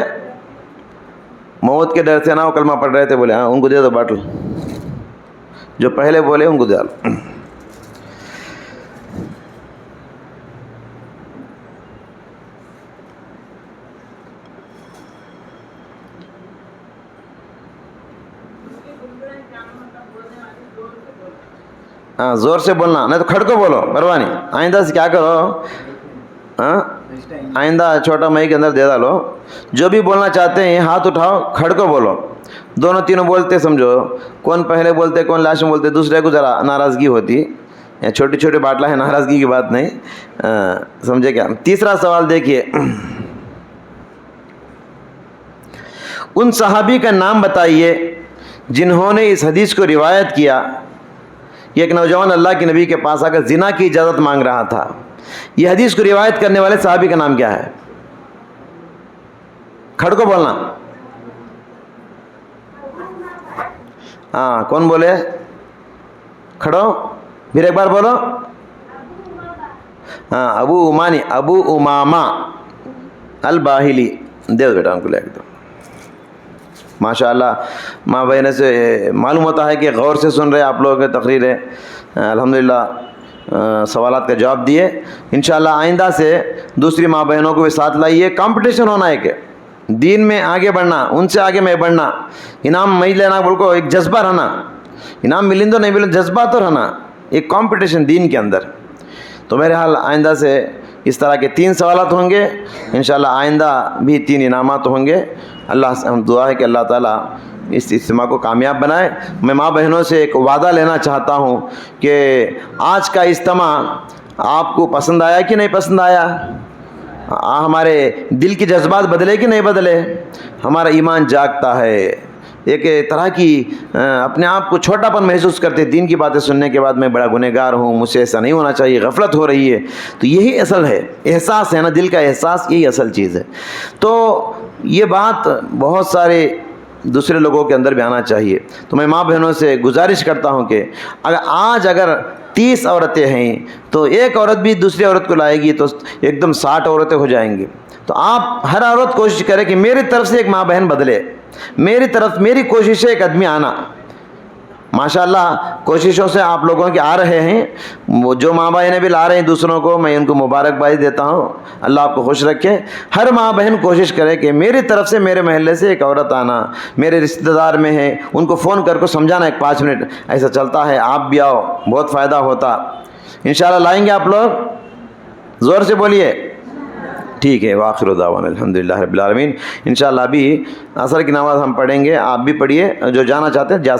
موت کے ڈر سے نہ وہ کلمہ پڑھ رہے تھے. بولے ان کو دے دو باٹل. جو پہلے بولے ان کو دے دو. زور سے بولنا، نہیں تو کھڑ کو بولو، پرواہ نہیں. آئندہ سے کیا کرو، آئندہ چھوٹا مائی کے اندر دے ڈالو. جو بھی بولنا چاہتے ہیں ہاتھ اٹھاؤ، کھڑ کو بولو. دونوں تینوں بولتے سمجھو، کون پہلے بولتے کون لاسٹ میں بولتے، دوسرے کو ذرا ناراضگی ہوتی. چھوٹی چھوٹی باٹلا ہے، ناراضگی کی بات نہیں، سمجھے کیا. تیسرا سوال دیکھیے. ان صحابی کا نام بتائیے جنہوں نے اس حدیث کو روایت کیا. یہ ایک نوجوان اللہ کے نبی کے پاس آ کر زنا کی اجازت مانگ رہا تھا. یہ حدیث کو روایت کرنے والے صحابی کا نام کیا ہے؟ کھڑ کو بولنا. کون بولے؟ کھڑو، پھر ایک بار بولو. ابو امامہ الباہلی. دے دو بیٹا ان کو لے کے. ماشاء اللہ ماں بہنیں سے معلوم ہوتا ہے کہ غور سے سن رہے آپ لوگ تقریریں. الحمدللہ سوالات کا جواب دیے. انشاءاللہ آئندہ سے دوسری ماں بہنوں کو بھی ساتھ لائیے. کمپٹیشن ہونا ہے کہ دین میں آگے بڑھنا، ان سے آگے میں بڑھنا. انعام نہیں لینا بول کو ایک جذبہ رہنا. انعام ملیں تو نہیں ملیں، جذبہ تو رہنا. ایک کمپٹیشن دین کے اندر. تو میرے حال آئندہ سے اس طرح کے 3 سوالات ہوں گے. انشاءاللہ آئندہ بھی 3 انعامات ہوں گے. اللہ سے ہم دعا ہے کہ اللہ تعالیٰ اس اجتماع کو کامیاب بنائے. میں ماں بہنوں سے ایک وعدہ لینا چاہتا ہوں کہ آج کا اجتماع آپ کو پسند آیا کہ نہیں پسند آیا؟ ہمارے دل کے جذبات بدلے کہ نہیں بدلے؟ ہمارا ایمان جاگتا ہے، ایک طرح کی اپنے آپ کو چھوٹا پن محسوس کرتے. دین کی باتیں سننے کے بعد میں بڑا گنہگار ہوں، مجھ سے ایسا نہیں ہونا چاہیے، غفلت ہو رہی ہے. تو یہی اصل ہے، احساس ہے نا، دل کا احساس، یہی اصل چیز ہے. تو یہ بات بہت سارے دوسرے لوگوں کے اندر بھی آنا چاہیے. تو میں ماں بہنوں سے گزارش کرتا ہوں کہ اگر 30 عورتیں ہیں تو ایک عورت بھی دوسری عورت کو لائے گی تو ایک دم 60 عورتیں ہو جائیں گی. تو آپ ہر عورت کوشش کرے کہ میری طرف سے ایک ماں بہن بدلے، میری کوشش ہے ایک آدمی آنا۔ ماشاءاللہ کوششوں سے آپ لوگوں کے آ رہے ہیں، وہ جو ماں بہنیں بھی لا رہے ہیں دوسروں کو، میں ان کو مبارکباد دیتا ہوں، اللہ آپ کو خوش رکھے۔ ہر ماں بہن کوشش کرے کہ میری طرف سے میرے محلے سے ایک عورت آنا، میرے رشتہ دار میں ہے، ان کو فون کر کے سمجھانا، ایک 5 منٹ ایسا چلتا ہے، آپ بھی آؤ، بہت فائدہ ہوتا۔ انشاءاللہ لائیں گے آپ لوگ؟ زور سے بولیے۔ ٹھیک ہے، وآخر دعوانا الحمدللہ رب العالمین۔ انشاءاللہ ابھی عصر کی نماز ہم پڑھیں گے، آپ بھی پڑھیے، جو جانا چاہتے ہیں جا